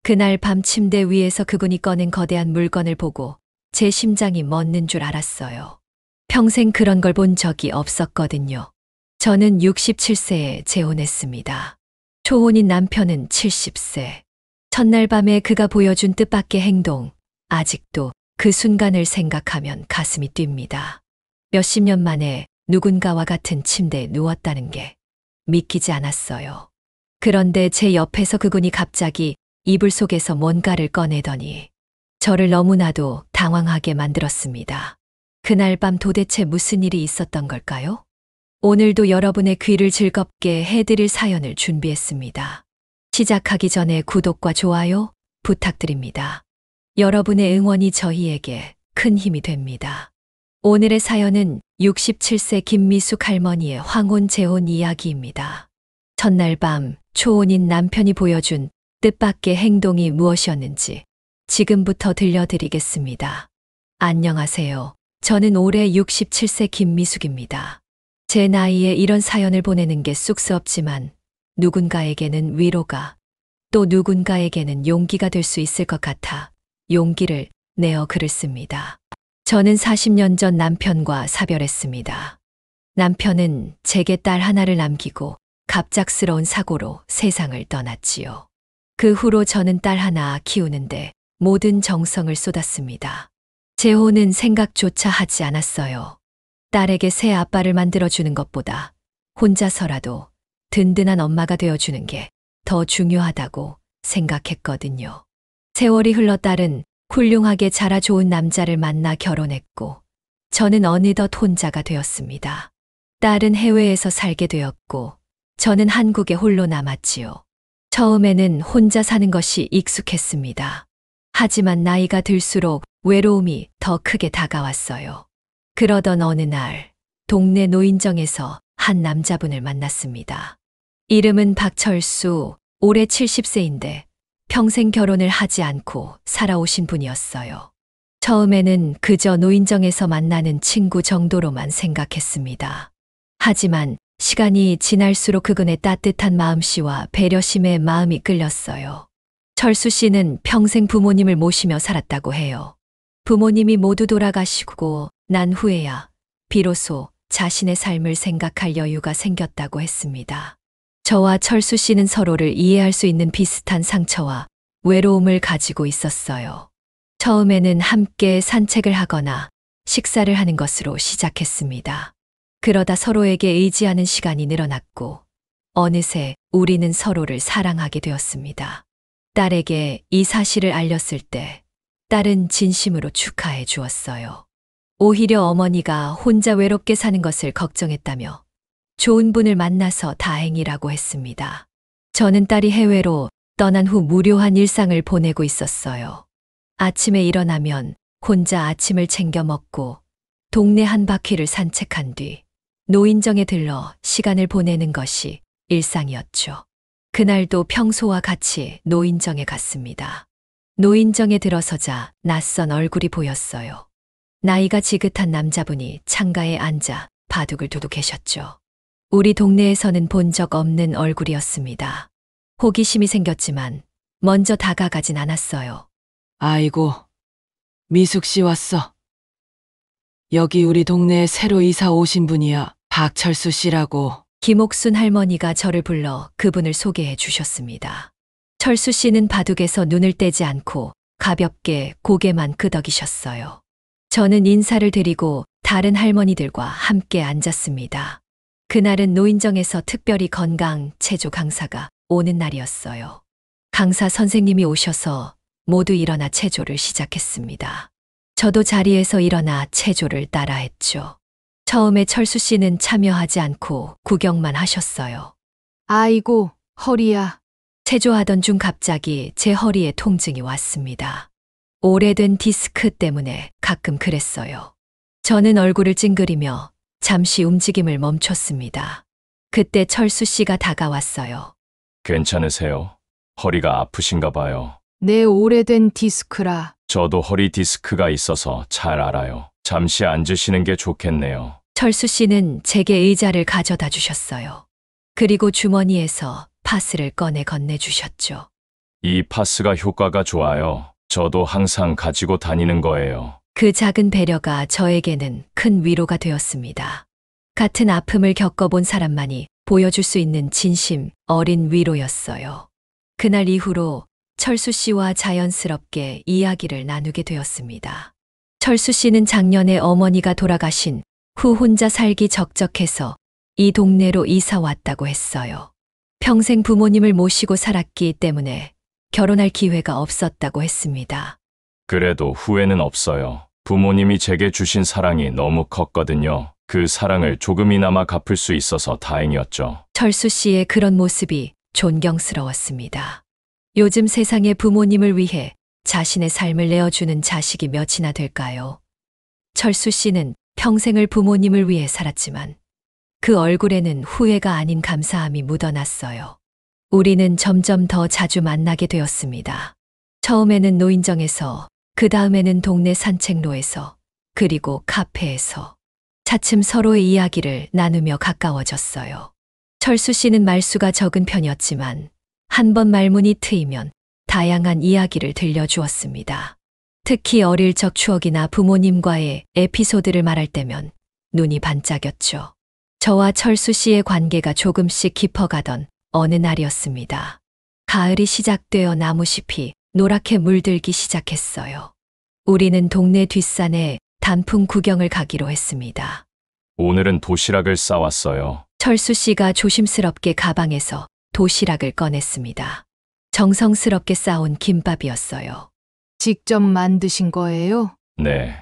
그날 밤 침대 위에서 그분이 꺼낸 거대한 물건을 보고 제 심장이 멎는 줄 알았어요. 평생 그런 걸 본 적이 없었거든요. 저는 67세에 재혼했습니다. 초혼인 남편은 70세. 첫날 밤에 그가 보여준 뜻밖의 행동, 아직도 그 순간을 생각하면 가슴이 뜁니다. 몇십 년 만에 누군가와 같은 침대에 누웠다는 게 믿기지 않았어요. 그런데 제 옆에서 그분이 갑자기 이불 속에서 뭔가를 꺼내더니 저를 너무나도 당황하게 만들었습니다. 그날 밤 도대체 무슨 일이 있었던 걸까요? 오늘도 여러분의 귀를 즐겁게 해드릴 사연을 준비했습니다. 시작하기 전에 구독과 좋아요 부탁드립니다. 여러분의 응원이 저희에게 큰 힘이 됩니다. 오늘의 사연은 67세 김미숙 할머니의 황혼 재혼 이야기입니다. 첫날 밤 초혼인 남편이 보여준 뜻밖의 행동이 무엇이었는지 지금부터 들려드리겠습니다. 안녕하세요. 저는 올해 67세 김미숙입니다. 제 나이에 이런 사연을 보내는 게 쑥스럽지만 누군가에게는 위로가, 또 누군가에게는 용기가 될 수 있을 것 같아 용기를 내어 글을 씁니다. 저는 40년 전 남편과 사별했습니다. 남편은 제게 딸 하나를 남기고 갑작스러운 사고로 세상을 떠났지요. 그 후로 저는 딸 하나 키우는데 모든 정성을 쏟았습니다. 재혼은 생각조차 하지 않았어요. 딸에게 새 아빠를 만들어주는 것보다 혼자서라도 든든한 엄마가 되어주는 게 더 중요하다고 생각했거든요. 세월이 흘러 딸은 훌륭하게 자라 좋은 남자를 만나 결혼했고 저는 어느덧 혼자가 되었습니다. 딸은 해외에서 살게 되었고 저는 한국에 홀로 남았지요. 처음에는 혼자 사는 것이 익숙했습니다. 하지만 나이가 들수록 외로움이 더 크게 다가왔어요. 그러던 어느 날 동네 노인정에서 한 남자분을 만났습니다. 이름은 박철수, 올해 70세인데 평생 결혼을 하지 않고 살아오신 분이었어요. 처음에는 그저 노인정에서 만나는 친구 정도로만 생각했습니다. 하지만 시간이 지날수록 그분의 따뜻한 마음씨와 배려심에 마음이 끌렸어요. 철수 씨는 평생 부모님을 모시며 살았다고 해요. 부모님이 모두 돌아가시고 난 후에야 비로소 자신의 삶을 생각할 여유가 생겼다고 했습니다. 저와 철수 씨는 서로를 이해할 수 있는 비슷한 상처와 외로움을 가지고 있었어요. 처음에는 함께 산책을 하거나 식사를 하는 것으로 시작했습니다. 그러다 서로에게 의지하는 시간이 늘어났고 어느새 우리는 서로를 사랑하게 되었습니다. 딸에게 이 사실을 알렸을 때 딸은 진심으로 축하해 주었어요. 오히려 어머니가 혼자 외롭게 사는 것을 걱정했다며 좋은 분을 만나서 다행이라고 했습니다. 저는 딸이 해외로 떠난 후 무료한 일상을 보내고 있었어요. 아침에 일어나면 혼자 아침을 챙겨 먹고 동네 한 바퀴를 산책한 뒤 노인정에 들러 시간을 보내는 것이 일상이었죠. 그날도 평소와 같이 노인정에 갔습니다. 노인정에 들어서자 낯선 얼굴이 보였어요. 나이가 지긋한 남자분이 창가에 앉아 바둑을 두고 계셨죠. 우리 동네에서는 본 적 없는 얼굴이었습니다. 호기심이 생겼지만 먼저 다가가진 않았어요. 아이고, 미숙 씨 왔어. 여기 우리 동네에 새로 이사 오신 분이야. 박철수 씨라고. 김옥순 할머니가 저를 불러 그분을 소개해 주셨습니다. 철수 씨는 바둑에서 눈을 떼지 않고 가볍게 고개만 끄덕이셨어요. 저는 인사를 드리고 다른 할머니들과 함께 앉았습니다. 그날은 노인정에서 특별히 건강 체조 강사가 오는 날이었어요. 강사 선생님이 오셔서 모두 일어나 체조를 시작했습니다. 저도 자리에서 일어나 체조를 따라했죠. 처음에 철수 씨는 참여하지 않고 구경만 하셨어요. 아이고, 허리야. 체조하던 중 갑자기 제 허리에 통증이 왔습니다. 오래된 디스크 때문에 가끔 그랬어요. 저는 얼굴을 찡그리며 잠시 움직임을 멈췄습니다. 그때 철수 씨가 다가왔어요. 괜찮으세요? 허리가 아프신가 봐요. 내 오래된 디스크라. 저도 허리 디스크가 있어서 잘 알아요. 잠시 앉으시는 게 좋겠네요. 철수 씨는 제게 의자를 가져다 주셨어요. 그리고 주머니에서 파스를 꺼내 건네주셨죠. 이 파스가 효과가 좋아요. 저도 항상 가지고 다니는 거예요. 그 작은 배려가 저에게는 큰 위로가 되었습니다. 같은 아픔을 겪어본 사람만이 보여줄 수 있는 진심 어린 위로였어요. 그날 이후로 철수 씨와 자연스럽게 이야기를 나누게 되었습니다. 철수 씨는 작년에 어머니가 돌아가신 후 혼자 살기 적적해서 이 동네로 이사 왔다고 했어요. 평생 부모님을 모시고 살았기 때문에 결혼할 기회가 없었다고 했습니다. 그래도 후회는 없어요. 부모님이 제게 주신 사랑이 너무 컸거든요. 그 사랑을 조금이나마 갚을 수 있어서 다행이었죠. 철수 씨의 그런 모습이 존경스러웠습니다. 요즘 세상에 부모님을 위해 자신의 삶을 내어주는 자식이 몇이나 될까요? 철수 씨는 평생을 부모님을 위해 살았지만 그 얼굴에는 후회가 아닌 감사함이 묻어났어요. 우리는 점점 더 자주 만나게 되었습니다. 처음에는 노인정에서, 그 다음에는 동네 산책로에서, 그리고 카페에서 차츰 서로의 이야기를 나누며 가까워졌어요. 철수 씨는 말수가 적은 편이었지만 한 번 말문이 트이면 다양한 이야기를 들려주었습니다. 특히 어릴 적 추억이나 부모님과의 에피소드를 말할 때면 눈이 반짝였죠. 저와 철수 씨의 관계가 조금씩 깊어가던 어느 날이었습니다. 가을이 시작되어 나무잎이 노랗게 물들기 시작했어요. 우리는 동네 뒷산에 단풍 구경을 가기로 했습니다. 오늘은 도시락을 싸왔어요. 철수 씨가 조심스럽게 가방에서 도시락을 꺼냈습니다. 정성스럽게 싸온 김밥이었어요. 직접 만드신 거예요? 네.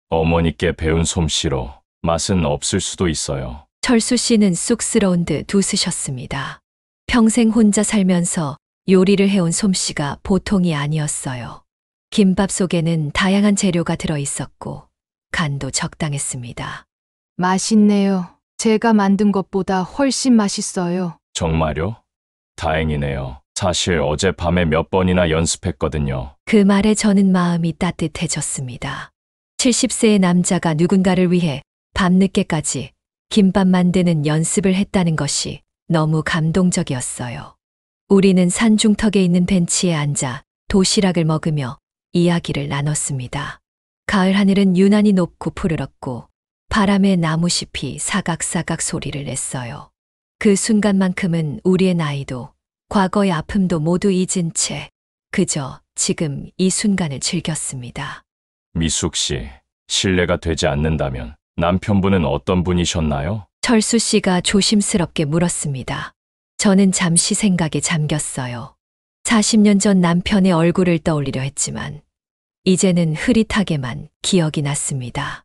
어머니께 배운 솜씨로 맛은 없을 수도 있어요. 철수 씨는 쑥스러운 듯 웃으셨습니다. 평생 혼자 살면서 요리를 해온 솜씨가 보통이 아니었어요. 김밥 속에는 다양한 재료가 들어 있었고 간도 적당했습니다. 맛있네요. 제가 만든 것보다 훨씬 맛있어요. 정말요? 다행이네요. 사실 어젯밤에 몇 번이나 연습했거든요. 그 말에 저는 마음이 따뜻해졌습니다. 70세의 남자가 누군가를 위해 밤늦게까지 김밥 만드는 연습을 했다는 것이 너무 감동적이었어요. 우리는 산중턱에 있는 벤치에 앉아 도시락을 먹으며 이야기를 나눴습니다. 가을 하늘은 유난히 높고 푸르렀고 바람에 나무잎이 사각사각 소리를 냈어요. 그 순간만큼은 우리의 나이도 과거의 아픔도 모두 잊은 채 그저 지금 이 순간을 즐겼습니다. 미숙 씨, 실례가 되지 않는다면 남편분은 어떤 분이셨나요? 철수 씨가 조심스럽게 물었습니다. 저는 잠시 생각에 잠겼어요. 40년 전 남편의 얼굴을 떠올리려 했지만 이제는 흐릿하게만 기억이 났습니다.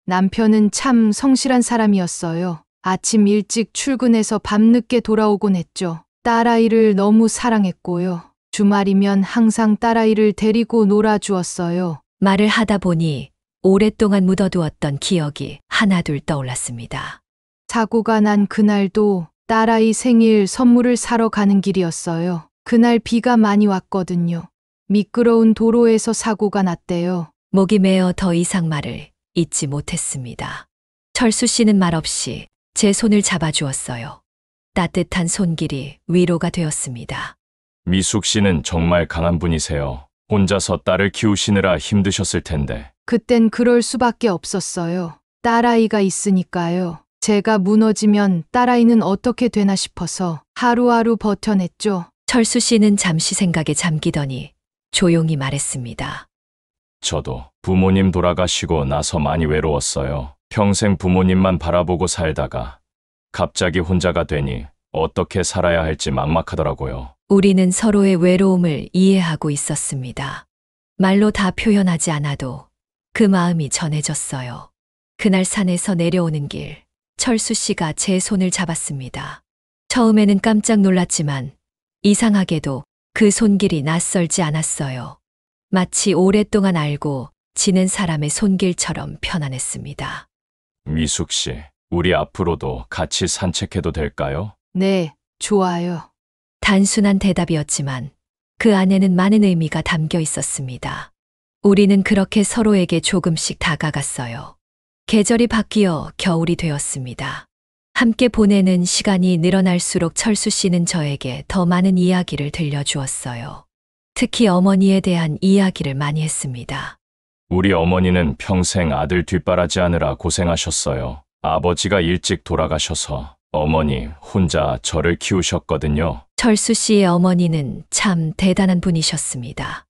남편은 참 성실한 사람이었어요. 아침 일찍 출근해서 밤늦게 돌아오곤 했죠. 딸아이를 너무 사랑했고요. 주말이면 항상 딸아이를 데리고 놀아주었어요. 말을 하다 보니 오랫동안 묻어두었던 기억이 하나둘 떠올랐습니다. 사고가 난 그날도 딸아이 생일 선물을 사러 가는 길이었어요. 그날 비가 많이 왔거든요. 미끄러운 도로에서 사고가 났대요. 목이 메어 더 이상 말을 잇지 못했습니다. 철수 씨는 말없이 제 손을 잡아주었어요. 따뜻한 손길이 위로가 되었습니다. 미숙 씨는 정말 강한 분이세요. 혼자서 딸을 키우시느라 힘드셨을 텐데. 그땐 그럴 수밖에 없었어요. 딸아이가 있으니까요. 제가 무너지면 딸아이는 어떻게 되나 싶어서 하루하루 버텨냈죠. 철수 씨는 잠시 생각에 잠기더니 조용히 말했습니다. 저도 부모님 돌아가시고 나서 많이 외로웠어요. 평생 부모님만 바라보고 살다가 갑자기 혼자가 되니 어떻게 살아야 할지 막막하더라고요. 우리는 서로의 외로움을 이해하고 있었습니다. 말로 다 표현하지 않아도 그 마음이 전해졌어요. 그날 산에서 내려오는 길, 철수 씨가 제 손을 잡았습니다. 처음에는 깜짝 놀랐지만 이상하게도 그 손길이 낯설지 않았어요. 마치 오랫동안 알고 지낸 사람의 손길처럼 편안했습니다. 미숙 씨, 우리 앞으로도 같이 산책해도 될까요? 네, 좋아요. 단순한 대답이었지만 그 안에는 많은 의미가 담겨 있었습니다. 우리는 그렇게 서로에게 조금씩 다가갔어요. 계절이 바뀌어 겨울이 되었습니다. 함께 보내는 시간이 늘어날수록 철수 씨는 저에게 더 많은 이야기를 들려주었어요. 특히 어머니에 대한 이야기를 많이 했습니다. 우리 어머니는 평생 아들 뒷바라지하느라 고생하셨어요. 아버지가 일찍 돌아가셔서 어머니 혼자 저를 키우셨거든요. 철수 씨의 어머니는 참 대단한 분이셨습니다.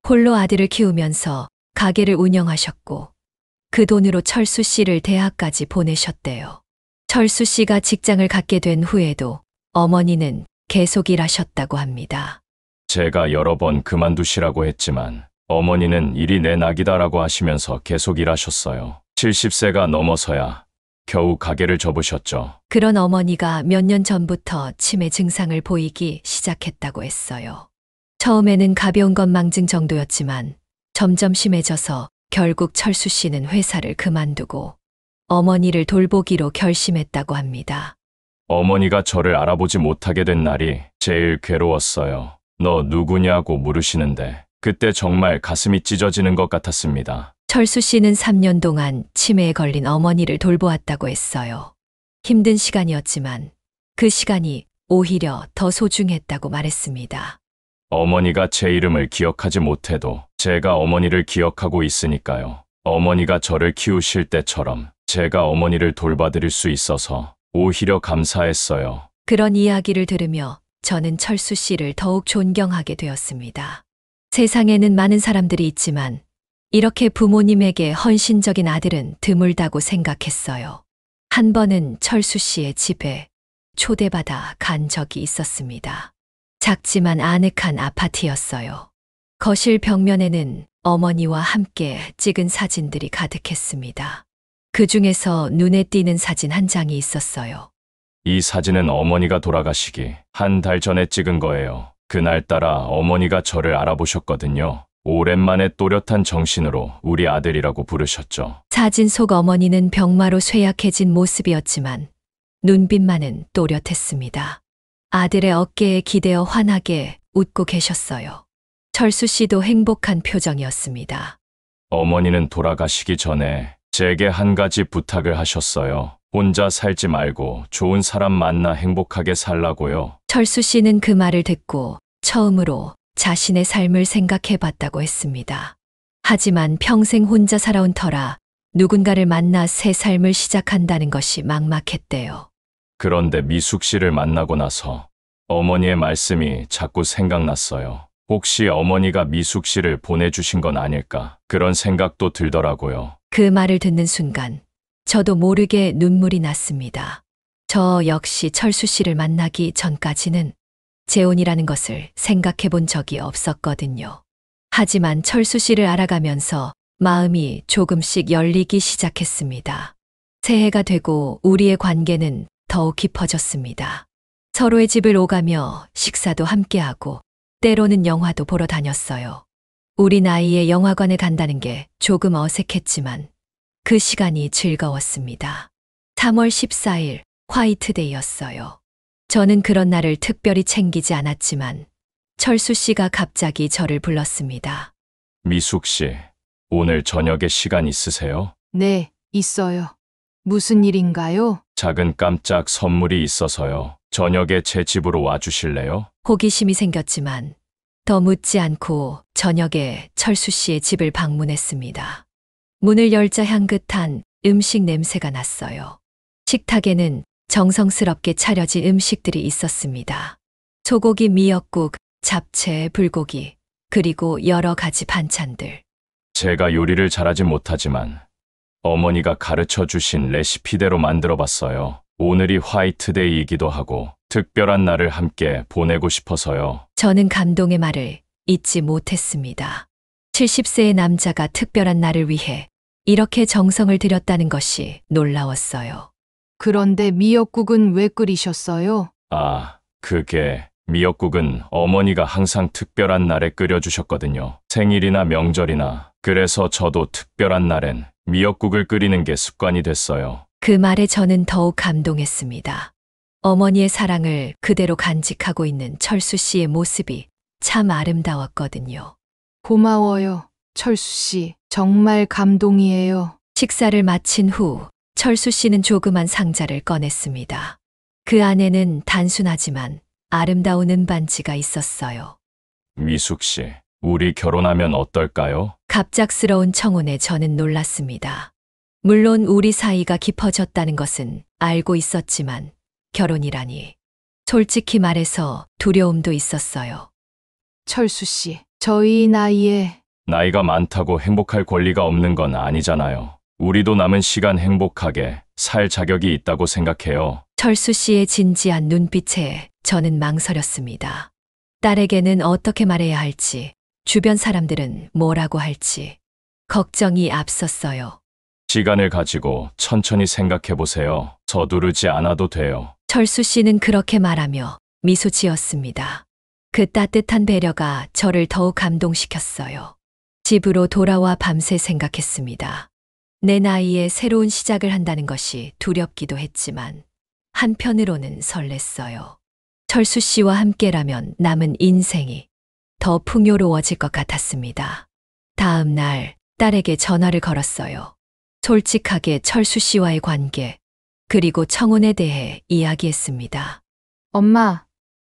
홀로 아들을 키우면서 가게를 운영하셨고 그 돈으로 철수 씨를 대학까지 보내셨대요. 철수 씨가 직장을 갖게 된 후에도 어머니는 계속 일하셨다고 합니다. 제가 여러 번 그만두시라고 했지만 어머니는 일이 내 낙이다라고 하시면서 계속 일하셨어요. 70세가 넘어서야 겨우 가게를 접으셨죠. 그런 어머니가 몇 년 전부터 치매 증상을 보이기 시작했다고 했어요. 처음에는 가벼운 건망증 정도였지만 점점 심해져서 결국 철수 씨는 회사를 그만두고 어머니를 돌보기로 결심했다고 합니다. 어머니가 저를 알아보지 못하게 된 날이 제일 괴로웠어요. 너 누구냐고 물으시는데 그때 정말 가슴이 찢어지는 것 같았습니다. 철수 씨는 3년 동안 치매에 걸린 어머니를 돌보았다고 했어요. 힘든 시간이었지만 그 시간이 오히려 더 소중했다고 말했습니다. 어머니가 제 이름을 기억하지 못해도 제가 어머니를 기억하고 있으니까요. 어머니가 저를 키우실 때처럼 제가 어머니를 돌봐드릴 수 있어서 오히려 감사했어요. 그런 이야기를 들으며 저는 철수 씨를 더욱 존경하게 되었습니다. 세상에는 많은 사람들이 있지만 이렇게 부모님에게 헌신적인 아들은 드물다고 생각했어요. 한 번은 철수 씨의 집에 초대받아 간 적이 있었습니다. 작지만 아늑한 아파트였어요. 거실 벽면에는 어머니와 함께 찍은 사진들이 가득했습니다. 그 중에서 눈에 띄는 사진 한 장이 있었어요. 이 사진은 어머니가 돌아가시기 한 달 전에 찍은 거예요. 그날따라 어머니가 저를 알아보셨거든요. 오랜만에 또렷한 정신으로 우리 아들이라고 부르셨죠. 사진 속 어머니는 병마로 쇠약해진 모습이었지만 눈빛만은 또렷했습니다. 아들의 어깨에 기대어 환하게 웃고 계셨어요. 철수 씨도 행복한 표정이었습니다. 어머니는 돌아가시기 전에 제게 한 가지 부탁을 하셨어요. 혼자 살지 말고 좋은 사람 만나 행복하게 살라고요. 철수 씨는 그 말을 듣고 처음으로 자신의 삶을 생각해 봤다고 했습니다. 하지만 평생 혼자 살아온 터라 누군가를 만나 새 삶을 시작한다는 것이 막막했대요. 그런데 미숙 씨를 만나고 나서 어머니의 말씀이 자꾸 생각났어요. 혹시 어머니가 미숙 씨를 보내주신 건 아닐까? 그런 생각도 들더라고요. 그 말을 듣는 순간 저도 모르게 눈물이 났습니다. 저 역시 철수 씨를 만나기 전까지는 재혼이라는 것을 생각해 본 적이 없었거든요. 하지만 철수 씨를 알아가면서 마음이 조금씩 열리기 시작했습니다. 새해가 되고 우리의 관계는 더욱 깊어졌습니다. 서로의 집을 오가며 식사도 함께하고 때로는 영화도 보러 다녔어요. 우리 나이에 영화관에 간다는 게 조금 어색했지만 그 시간이 즐거웠습니다. 3월 14일 화이트데이였어요. 저는 그런 날을 특별히 챙기지 않았지만 철수 씨가 갑자기 저를 불렀습니다. 미숙 씨, 오늘 저녁에 시간 있으세요? 네, 있어요. 무슨 일인가요? 작은 깜짝 선물이 있어서요. 저녁에 제 집으로 와주실래요? 호기심이 생겼지만 더 묻지 않고 저녁에 철수 씨의 집을 방문했습니다. 문을 열자 향긋한 음식 냄새가 났어요. 식탁에는 정성스럽게 차려진 음식들이 있었습니다. 소고기 미역국, 잡채, 불고기, 그리고 여러 가지 반찬들. 제가 요리를 잘하지 못하지만 어머니가 가르쳐 주신 레시피대로 만들어 봤어요. 오늘이 화이트데이이기도 하고 특별한 날을 함께 보내고 싶어서요. 저는 감동의 말을 잊지 못했습니다. 70세의 남자가 특별한 날을 위해 이렇게 정성을 들였다는 것이 놀라웠어요. 그런데 미역국은 왜 끓이셨어요? 아, 그게 미역국은 어머니가 항상 특별한 날에 끓여주셨거든요. 생일이나 명절이나. 그래서 저도 특별한 날엔 미역국을 끓이는 게 습관이 됐어요. 그 말에 저는 더욱 감동했습니다. 어머니의 사랑을 그대로 간직하고 있는 철수 씨의 모습이 참 아름다웠거든요. 고마워요, 철수 씨. 정말 감동이에요. 식사를 마친 후 철수 씨는 조그만 상자를 꺼냈습니다. 그 안에는 단순하지만 아름다운 은반지가 있었어요. 미숙 씨, 우리 결혼하면 어떨까요? 갑작스러운 청혼에 저는 놀랐습니다. 물론 우리 사이가 깊어졌다는 것은 알고 있었지만 결혼이라니. 솔직히 말해서 두려움도 있었어요. 철수 씨, 저희 나이에 나이가 많다고 행복할 권리가 없는 건 아니잖아요. 우리도 남은 시간 행복하게 살 자격이 있다고 생각해요. 철수 씨의 진지한 눈빛에 저는 망설였습니다. 딸에게는 어떻게 말해야 할지, 주변 사람들은 뭐라고 할지 걱정이 앞섰어요. 시간을 가지고 천천히 생각해 보세요. 서두르지 않아도 돼요. 철수 씨는 그렇게 말하며 미소 지었습니다. 그 따뜻한 배려가 저를 더욱 감동시켰어요. 집으로 돌아와 밤새 생각했습니다. 내 나이에 새로운 시작을 한다는 것이 두렵기도 했지만 한편으로는 설렜어요. 철수 씨와 함께라면 남은 인생이 더 풍요로워질 것 같았습니다. 다음 날 딸에게 전화를 걸었어요. 솔직하게 철수 씨와의 관계, 그리고 청혼에 대해 이야기했습니다. 엄마,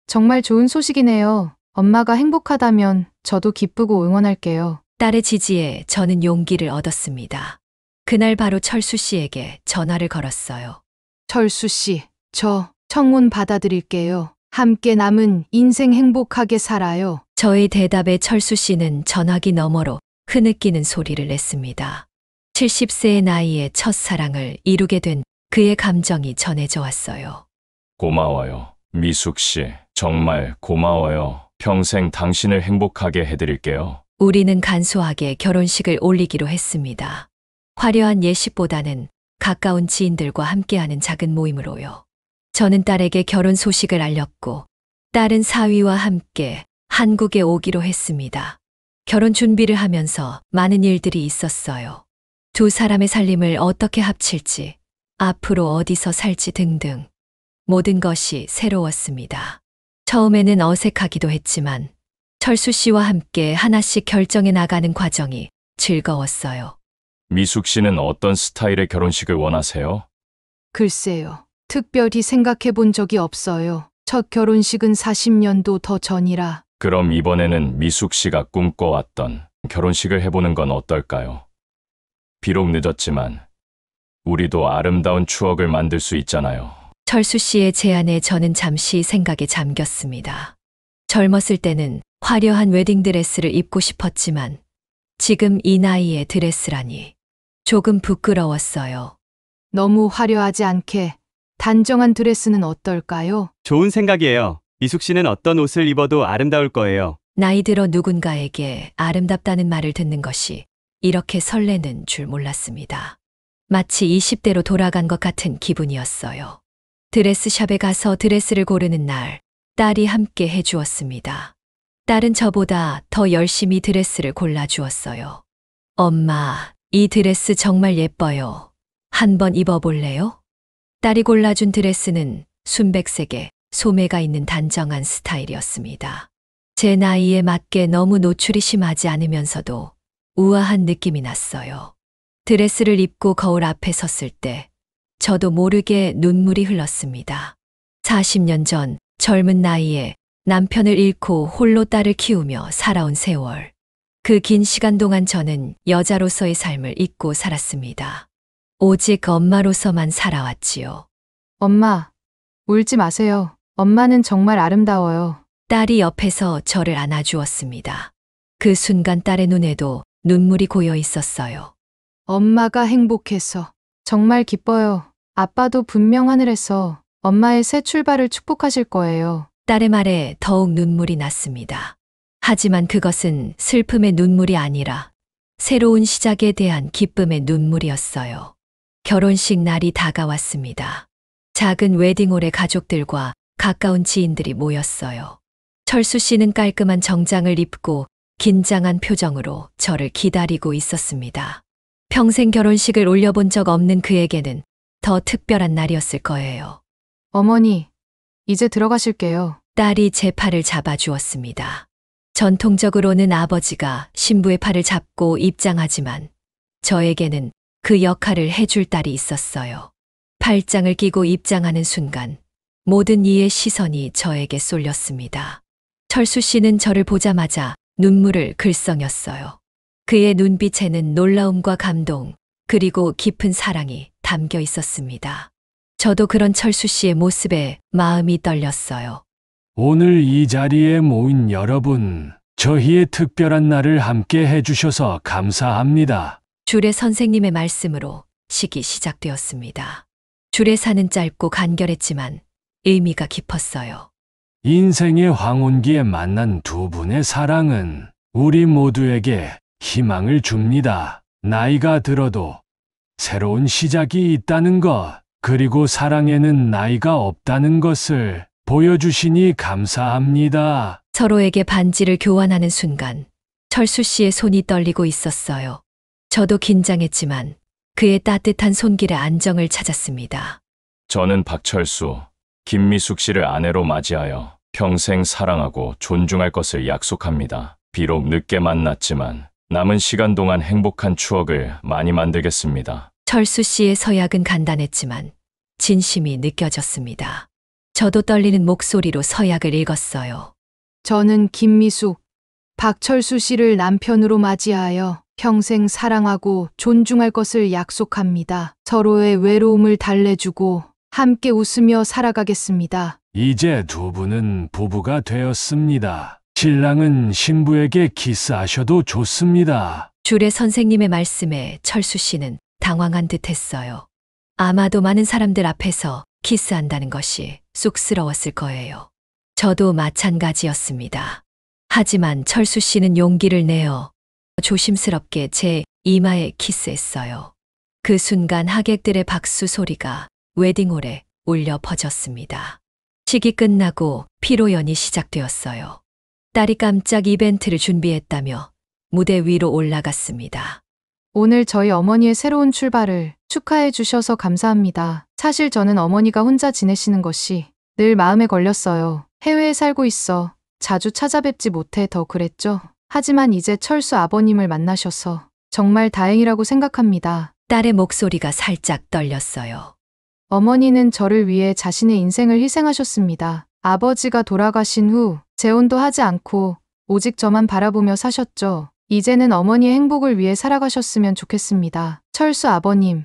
정말 좋은 소식이네요. 엄마가 행복하다면 저도 기쁘고 응원할게요. 딸의 지지에 저는 용기를 얻었습니다. 그날 바로 철수 씨에게 전화를 걸었어요. 철수 씨, 저 청혼 받아들일게요. 함께 남은 인생 행복하게 살아요. 저의 대답에 철수 씨는 전화기 너머로 흐느끼는 소리를 냈습니다. 70세의 나이에 첫사랑을 이루게 된 그의 감정이 전해져 왔어요. 고마워요. 미숙 씨, 정말 고마워요. 평생 당신을 행복하게 해드릴게요. 우리는 간소하게 결혼식을 올리기로 했습니다. 화려한 예식보다는 가까운 지인들과 함께하는 작은 모임으로요. 저는 딸에게 결혼 소식을 알렸고 딸은 사위와 함께 한국에 오기로 했습니다. 결혼 준비를 하면서 많은 일들이 있었어요. 두 사람의 살림을 어떻게 합칠지, 앞으로 어디서 살지 등등 모든 것이 새로웠습니다. 처음에는 어색하기도 했지만 철수 씨와 함께 하나씩 결정해 나가는 과정이 즐거웠어요. 미숙 씨는 어떤 스타일의 결혼식을 원하세요? 글쎄요. 특별히 생각해 본 적이 없어요. 첫 결혼식은 40년도 더 전이라. 그럼 이번에는 미숙 씨가 꿈꿔왔던 결혼식을 해보는 건 어떨까요? 비록 늦었지만 우리도 아름다운 추억을 만들 수 있잖아요. 철수 씨의 제안에 저는 잠시 생각에 잠겼습니다. 젊었을 때는 화려한 웨딩드레스를 입고 싶었지만 지금 이 나이에 드레스라니 조금 부끄러웠어요. 너무 화려하지 않게 단정한 드레스는 어떨까요? 좋은 생각이에요. 미숙 씨는 어떤 옷을 입어도 아름다울 거예요. 나이 들어 누군가에게 아름답다는 말을 듣는 것이 이렇게 설레는 줄 몰랐습니다. 마치 20대로 돌아간 것 같은 기분이었어요. 드레스샵에 가서 드레스를 고르는 날, 딸이 함께 해주었습니다. 딸은 저보다 더 열심히 드레스를 골라주었어요. 엄마, 이 드레스 정말 예뻐요. 한번 입어볼래요? 딸이 골라준 드레스는 순백색에 소매가 있는 단정한 스타일이었습니다. 제 나이에 맞게 너무 노출이 심하지 않으면서도 우아한 느낌이 났어요. 드레스를 입고 거울 앞에 섰을 때 저도 모르게 눈물이 흘렀습니다. 40년 전 젊은 나이에 남편을 잃고 홀로 딸을 키우며 살아온 세월. 그 긴 시간 동안 저는 여자로서의 삶을 잊고 살았습니다. 오직 엄마로서만 살아왔지요. 엄마, 울지 마세요. 엄마는 정말 아름다워요. 딸이 옆에서 저를 안아주었습니다. 그 순간 딸의 눈에도 눈물이 고여 있었어요. 엄마가 행복해서 정말 기뻐요. 아빠도 분명 하늘에서 엄마의 새 출발을 축복하실 거예요. 딸의 말에 더욱 눈물이 났습니다. 하지만 그것은 슬픔의 눈물이 아니라 새로운 시작에 대한 기쁨의 눈물이었어요. 결혼식 날이 다가왔습니다. 작은 웨딩홀에 가족들과 가까운 지인들이 모였어요. 철수 씨는 깔끔한 정장을 입고 긴장한 표정으로 저를 기다리고 있었습니다. 평생 결혼식을 올려본 적 없는 그에게는 더 특별한 날이었을 거예요. 어머니, 이제 들어가실게요. 딸이 제 팔을 잡아주었습니다. 전통적으로는 아버지가 신부의 팔을 잡고 입장하지만 저에게는 그 역할을 해줄 딸이 있었어요. 팔짱을 끼고 입장하는 순간 모든 이의 시선이 저에게 쏠렸습니다. 철수 씨는 저를 보자마자 눈물을 글썽였어요. 그의 눈빛에는 놀라움과 감동, 그리고 깊은 사랑이 담겨 있었습니다. 저도 그런 철수 씨의 모습에 마음이 떨렸어요. 오늘 이 자리에 모인 여러분, 저희의 특별한 날을 함께 해주셔서 감사합니다. 주례 선생님의 말씀으로 식이 시작되었습니다. 주례사는 짧고 간결했지만 의미가 깊었어요. 인생의 황혼기에 만난 두 분의 사랑은 우리 모두에게 희망을 줍니다. 나이가 들어도 새로운 시작이 있다는 것, 그리고 사랑에는 나이가 없다는 것을 보여주시니 감사합니다. 서로에게 반지를 교환하는 순간 철수 씨의 손이 떨리고 있었어요. 저도 긴장했지만 그의 따뜻한 손길에 안정을 찾았습니다. 저는 박철수, 김미숙 씨를 아내로 맞이하여 평생 사랑하고 존중할 것을 약속합니다. 비록 늦게 만났지만 남은 시간 동안 행복한 추억을 많이 만들겠습니다. 철수 씨의 서약은 간단했지만 진심이 느껴졌습니다. 저도 떨리는 목소리로 서약을 읽었어요. 저는 김미숙, 박철수 씨를 남편으로 맞이하여 평생 사랑하고 존중할 것을 약속합니다. 서로의 외로움을 달래주고 함께 웃으며 살아가겠습니다. 이제 두 분은 부부가 되었습니다. 신랑은 신부에게 키스하셔도 좋습니다. 주례 선생님의 말씀에 철수 씨는 당황한 듯 했어요. 아마도 많은 사람들 앞에서 키스한다는 것이 쑥스러웠을 거예요. 저도 마찬가지였습니다. 하지만 철수 씨는 용기를 내어 조심스럽게 제 이마에 키스했어요. 그 순간 하객들의 박수 소리가 웨딩홀에 울려 퍼졌습니다. 식이 끝나고 피로연이 시작되었어요. 딸이 깜짝 이벤트를 준비했다며 무대 위로 올라갔습니다. 오늘 저희 어머니의 새로운 출발을 축하해 주셔서 감사합니다. 사실 저는 어머니가 혼자 지내시는 것이 늘 마음에 걸렸어요. 해외에 살고 있어 자주 찾아뵙지 못해 더 그랬죠. 하지만 이제 철수 아버님을 만나셔서 정말 다행이라고 생각합니다. 딸의 목소리가 살짝 떨렸어요. 어머니는 저를 위해 자신의 인생을 희생하셨습니다. 아버지가 돌아가신 후 재혼도 하지 않고 오직 저만 바라보며 사셨죠. 이제는 어머니의 행복을 위해 살아가셨으면 좋겠습니다. 철수 아버님,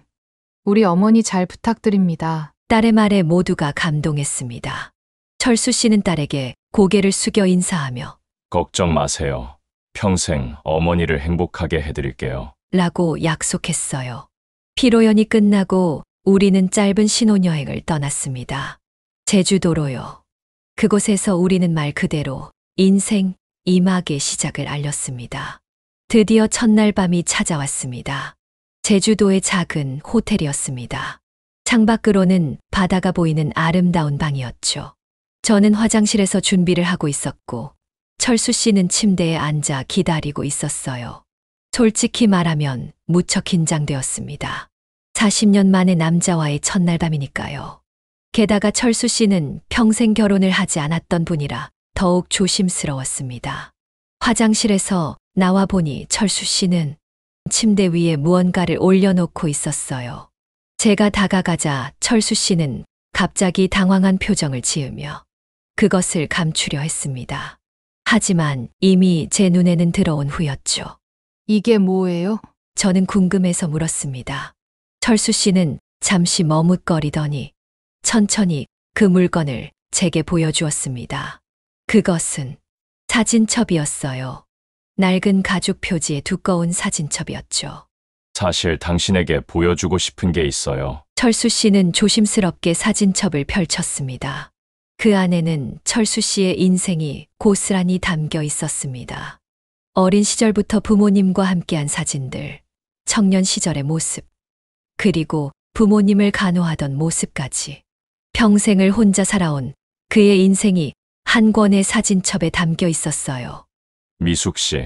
우리 어머니 잘 부탁드립니다. 딸의 말에 모두가 감동했습니다. 철수 씨는 딸에게 고개를 숙여 인사하며 걱정 마세요. 평생 어머니를 행복하게 해드릴게요. 라고 약속했어요. 피로연이 끝나고 우리는 짧은 신혼여행을 떠났습니다. 제주도로요. 그곳에서 우리는 말 그대로 인생 2막의 시작을 알렸습니다. 드디어 첫날 밤이 찾아왔습니다. 제주도의 작은 호텔이었습니다. 창밖으로는 바다가 보이는 아름다운 방이었죠. 저는 화장실에서 준비를 하고 있었고 철수 씨는 침대에 앉아 기다리고 있었어요. 솔직히 말하면 무척 긴장되었습니다. 40년 만에 남자와의 첫날 밤이니까요. 게다가 철수 씨는 평생 결혼을 하지 않았던 분이라 더욱 조심스러웠습니다. 화장실에서 나와 보니 철수 씨는 침대 위에 무언가를 올려놓고 있었어요. 제가 다가가자 철수 씨는 갑자기 당황한 표정을 지으며 그것을 감추려 했습니다. 하지만 이미 제 눈에는 들어온 후였죠. 이게 뭐예요? 저는 궁금해서 물었습니다. 철수 씨는 잠시 머뭇거리더니 천천히 그 물건을 제게 보여주었습니다. 그것은 사진첩이었어요. 낡은 가죽 표지의 두꺼운 사진첩이었죠. 사실 당신에게 보여주고 싶은 게 있어요. 철수 씨는 조심스럽게 사진첩을 펼쳤습니다. 그 안에는 철수 씨의 인생이 고스란히 담겨 있었습니다. 어린 시절부터 부모님과 함께한 사진들, 청년 시절의 모습, 그리고 부모님을 간호하던 모습까지. 평생을 혼자 살아온 그의 인생이 한 권의 사진첩에 담겨 있었어요. 미숙 씨,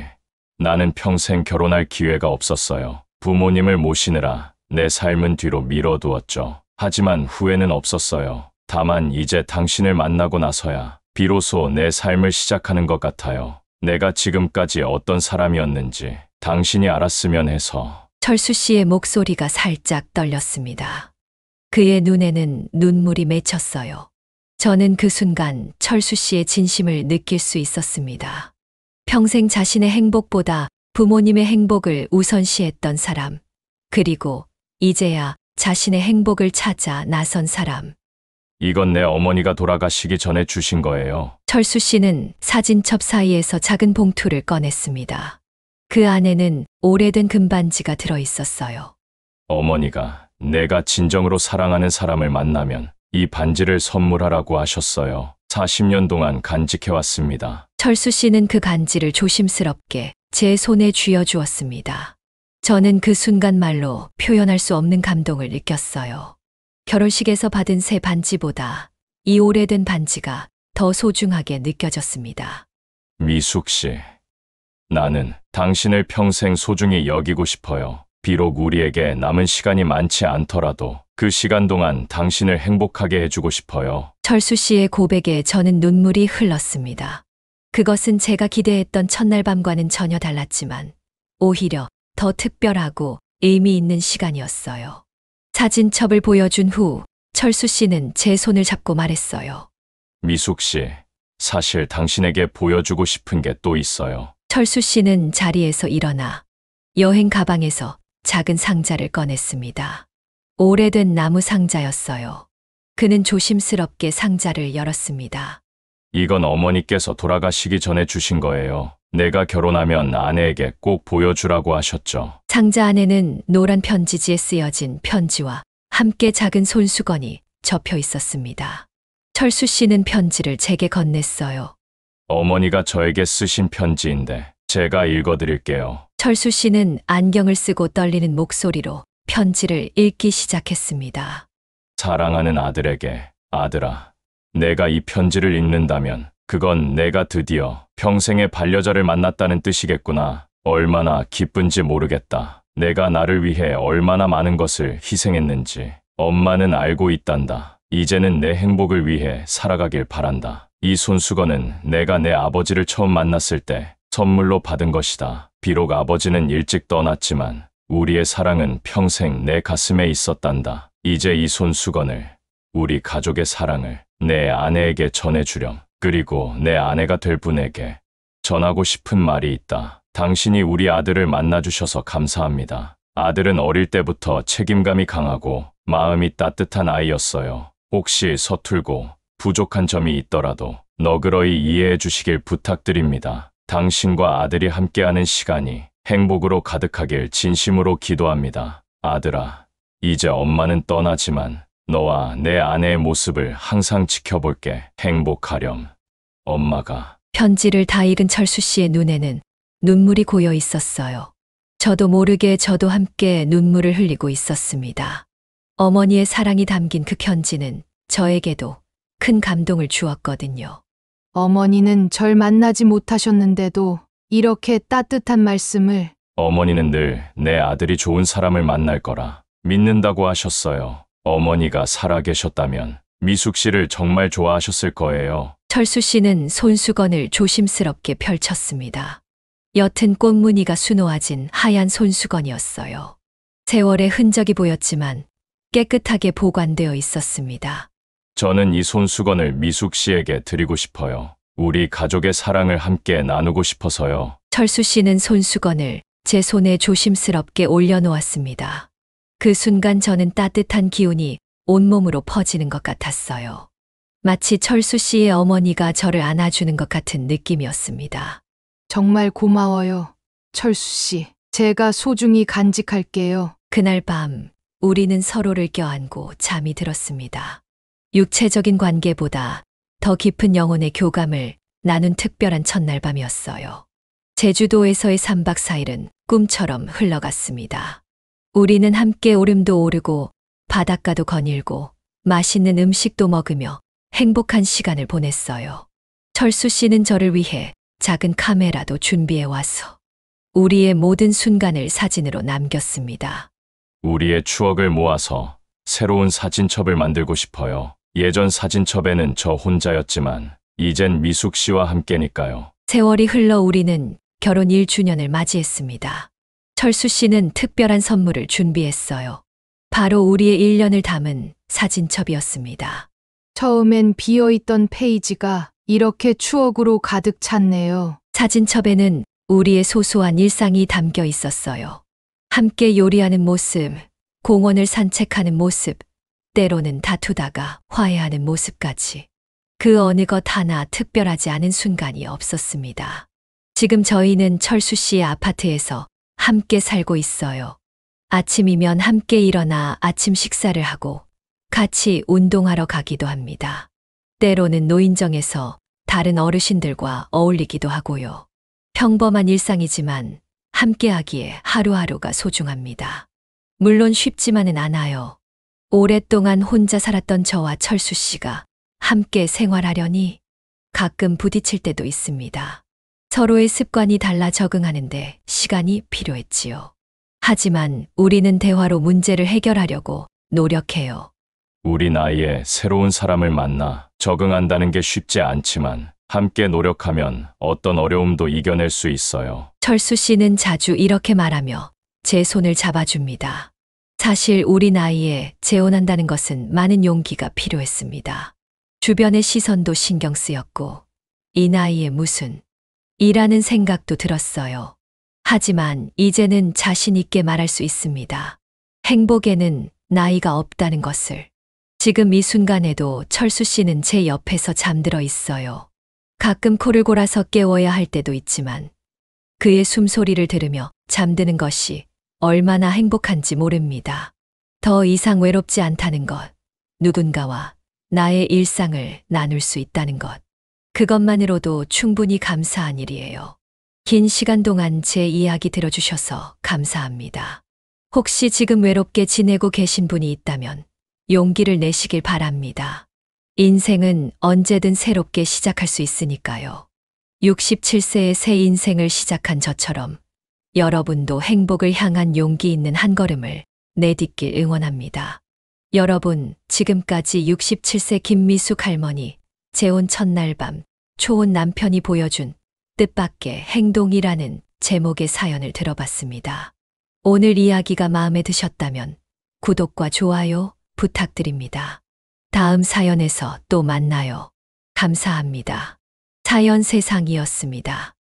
나는 평생 결혼할 기회가 없었어요. 부모님을 모시느라 내 삶은 뒤로 미뤄두었죠. 하지만 후회는 없었어요. 다만 이제 당신을 만나고 나서야 비로소 내 삶을 시작하는 것 같아요. 내가 지금까지 어떤 사람이었는지 당신이 알았으면 해서. 철수 씨의 목소리가 살짝 떨렸습니다. 그의 눈에는 눈물이 맺혔어요. 저는 그 순간 철수 씨의 진심을 느낄 수 있었습니다. 평생 자신의 행복보다 부모님의 행복을 우선시했던 사람, 그리고 이제야 자신의 행복을 찾아 나선 사람. 이건 내 어머니가 돌아가시기 전에 주신 거예요. 철수 씨는 사진첩 사이에서 작은 봉투를 꺼냈습니다. 그 안에는 오래된 금반지가 들어 있었어요. 어머니가 내가 진정으로 사랑하는 사람을 만나면 이 반지를 선물하라고 하셨어요. 40년 동안 간직해왔습니다. 철수 씨는 그 간지를 조심스럽게 제 손에 쥐어 주었습니다. 저는 그 순간 말로 표현할 수 없는 감동을 느꼈어요. 결혼식에서 받은 새 반지보다 이 오래된 반지가 더 소중하게 느껴졌습니다. 미숙 씨, 나는 당신을 평생 소중히 여기고 싶어요. 비록 우리에게 남은 시간이 많지 않더라도 그 시간 동안 당신을 행복하게 해주고 싶어요. 철수 씨의 고백에 저는 눈물이 흘렀습니다. 그것은 제가 기대했던 첫날 밤과는 전혀 달랐지만 오히려 더 특별하고 의미 있는 시간이었어요. 사진첩을 보여준 후 철수 씨는 제 손을 잡고 말했어요. 미숙 씨, 사실 당신에게 보여주고 싶은 게 또 있어요. 철수 씨는 자리에서 일어나 여행 가방에서 작은 상자를 꺼냈습니다. 오래된 나무 상자였어요. 그는 조심스럽게 상자를 열었습니다. 이건 어머니께서 돌아가시기 전에 주신 거예요. 내가 결혼하면 아내에게 꼭 보여주라고 하셨죠. 상자 안에는 노란 편지지에 쓰여진 편지와 함께 작은 손수건이 접혀 있었습니다. 철수 씨는 편지를 제게 건넸어요. 어머니가 저에게 쓰신 편지인데 제가 읽어드릴게요. 철수 씨는 안경을 쓰고 떨리는 목소리로 편지를 읽기 시작했습니다. 사랑하는 아들에게, 아들아, 내가 이 편지를 읽는다면 그건 내가 드디어 평생의 반려자를 만났다는 뜻이겠구나. 얼마나 기쁜지 모르겠다. 내가 나를 위해 얼마나 많은 것을 희생했는지 엄마는 알고 있단다. 이제는 내 행복을 위해 살아가길 바란다. 이 손수건은 내가 내 아버지를 처음 만났을 때 선물로 받은 것이다. 비록 아버지는 일찍 떠났지만 우리의 사랑은 평생 내 가슴에 있었단다. 이제 이 손수건을, 우리 가족의 사랑을 내 아내에게 전해주렴. 그리고 내 아내가 될 분에게 전하고 싶은 말이 있다. 당신이 우리 아들을 만나주셔서 감사합니다. 아들은 어릴 때부터 책임감이 강하고 마음이 따뜻한 아이였어요. 혹시 서툴고 부족한 점이 있더라도 너그러이 이해해 주시길 부탁드립니다. 당신과 아들이 함께하는 시간이 행복으로 가득하길 진심으로 기도합니다. 아들아, 이제 엄마는 떠나지만 너와 내 아내의 모습을 항상 지켜볼게. 행복하렴. 엄마가. 편지를 다 읽은 철수 씨의 눈에는 눈물이 고여 있었어요. 저도 모르게 저도 함께 눈물을 흘리고 있었습니다. 어머니의 사랑이 담긴 그 편지는 저에게도 큰 감동을 주었거든요. 어머니는 절 만나지 못하셨는데도 이렇게 따뜻한 말씀을. 어머니는 늘 내 아들이 좋은 사람을 만날 거라 믿는다고 하셨어요. 어머니가 살아계셨다면 미숙 씨를 정말 좋아하셨을 거예요. 철수 씨는 손수건을 조심스럽게 펼쳤습니다. 옅은 꽃무늬가 수놓아진 하얀 손수건이었어요. 세월의 흔적이 보였지만 깨끗하게 보관되어 있었습니다. 저는 이 손수건을 미숙 씨에게 드리고 싶어요. 우리 가족의 사랑을 함께 나누고 싶어서요. 철수 씨는 손수건을 제 손에 조심스럽게 올려놓았습니다. 그 순간 저는 따뜻한 기운이 온몸으로 퍼지는 것 같았어요. 마치 철수 씨의 어머니가 저를 안아주는 것 같은 느낌이었습니다. 정말 고마워요. 철수 씨, 제가 소중히 간직할게요. 그날 밤 우리는 서로를 껴안고 잠이 들었습니다. 육체적인 관계보다 더 깊은 영혼의 교감을 나눈 특별한 첫날 밤이었어요. 제주도에서의 3박 4일은 꿈처럼 흘러갔습니다. 우리는 함께 오름도 오르고 바닷가도 거닐고 맛있는 음식도 먹으며 행복한 시간을 보냈어요. 철수 씨는 저를 위해 작은 카메라도 준비해 와서 우리의 모든 순간을 사진으로 남겼습니다. 우리의 추억을 모아서 새로운 사진첩을 만들고 싶어요. 예전 사진첩에는 저 혼자였지만 이젠 미숙 씨와 함께니까요. 세월이 흘러 우리는 결혼 1주년을 맞이했습니다. 철수 씨는 특별한 선물을 준비했어요. 바로 우리의 1년을 담은 사진첩이었습니다. 처음엔 비어있던 페이지가 이렇게 추억으로 가득 찼네요. 사진첩에는 우리의 소소한 일상이 담겨 있었어요. 함께 요리하는 모습, 공원을 산책하는 모습, 때로는 다투다가 화해하는 모습까지. 그 어느 것 하나 특별하지 않은 순간이 없었습니다. 지금 저희는 철수 씨의 아파트에서 함께 살고 있어요. 아침이면 함께 일어나 아침 식사를 하고 같이 운동하러 가기도 합니다. 때로는 노인정에서 다른 어르신들과 어울리기도 하고요. 평범한 일상이지만 함께하기에 하루하루가 소중합니다. 물론 쉽지만은 않아요. 오랫동안 혼자 살았던 저와 철수 씨가 함께 생활하려니 가끔 부딪힐 때도 있습니다. 서로의 습관이 달라 적응하는데 시간이 필요했지요. 하지만 우리는 대화로 문제를 해결하려고 노력해요. 우리 나이에 새로운 사람을 만나 적응한다는 게 쉽지 않지만 함께 노력하면 어떤 어려움도 이겨낼 수 있어요. 철수 씨는 자주 이렇게 말하며 제 손을 잡아줍니다. 사실 우리 나이에 재혼한다는 것은 많은 용기가 필요했습니다. 주변의 시선도 신경 쓰였고 이 나이에 무슨 이라는 생각도 들었어요. 하지만 이제는 자신 있게 말할 수 있습니다. 행복에는 나이가 없다는 것을. 지금 이 순간에도 철수 씨는 제 옆에서 잠들어 있어요. 가끔 코를 골아서 깨워야 할 때도 있지만 그의 숨소리를 들으며 잠드는 것이 얼마나 행복한지 모릅니다. 더 이상 외롭지 않다는 것, 누군가와 나의 일상을 나눌 수 있다는 것. 그것만으로도 충분히 감사한 일이에요. 긴 시간 동안 제 이야기 들어주셔서 감사합니다. 혹시 지금 외롭게 지내고 계신 분이 있다면 용기를 내시길 바랍니다. 인생은 언제든 새롭게 시작할 수 있으니까요. 67세의 새 인생을 시작한 저처럼 여러분도 행복을 향한 용기 있는 한 걸음을 내딛길 응원합니다. 여러분, 지금까지 67세 김미숙 할머니, 재혼 첫날 밤, 초혼 남편이 보여준 뜻밖의 행동이라는 제목의 사연을 들어봤습니다. 오늘 이야기가 마음에 드셨다면 구독과 좋아요 부탁드립니다. 다음 사연에서 또 만나요. 감사합니다. 사연 세상이었습니다.